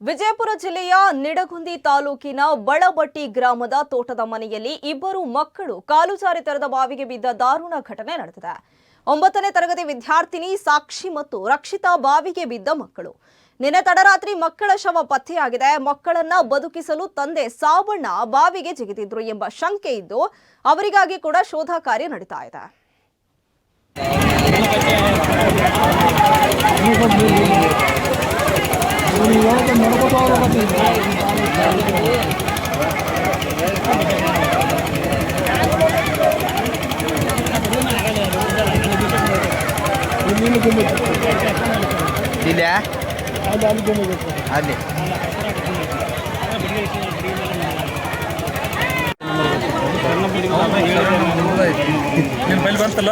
ವಿಜಯಪುರ ಜಿಲ್ಲೆಯ ನಿಡಗುಂದಿ ತಾಲೂಕಿನ ಬಳಬಟ್ಟಿ ಗ್ರಾಮದ ತೋಟದ ಮನೆಯಲ್ಲಿ ಇಬ್ಬರು ಮಕ್ಕಳು ಕಾಲು ಜಾರಿ ತೆರೆದ ಬಾವಿಗೆ ಬಿದ್ದ ದಾರುಣ ಘಟನೆ ನಡೆದಿದೆ. 9ನೇ ತರಗತಿ ವಿದ್ಯಾರ್ಥಿನಿ ಸಾಕ್ಷಿ ಮತ್ತು ರಕ್ಷಿತಾ ಬಾವಿಗೆ ಬಿದ್ದ ಮಕ್ಕಳು. ನಿನ್ನೆ ತಡರಾತ್ರಿ ಮಕ್ಕಳ ಶವ ಪತ್ತೆಯಾಗಿದೆ. ಮಕ್ಕಳನ್ನ ಬದುಕಿಸಲು ತಂದೆ ಸಾವಣ್ಣ ಬಾವಿಗೆ ಜಿಗಿದಿದ್ರು ಎಂಬ ಶಂಕೆ ಇದ್ದು ಅವರಿಗಾಗಿ ಕೂಡ ಶೋಧ ಕಾರ್ಯ ನಡೀತಾ ಇದೆ. ಬರ್ತಲ್ಲ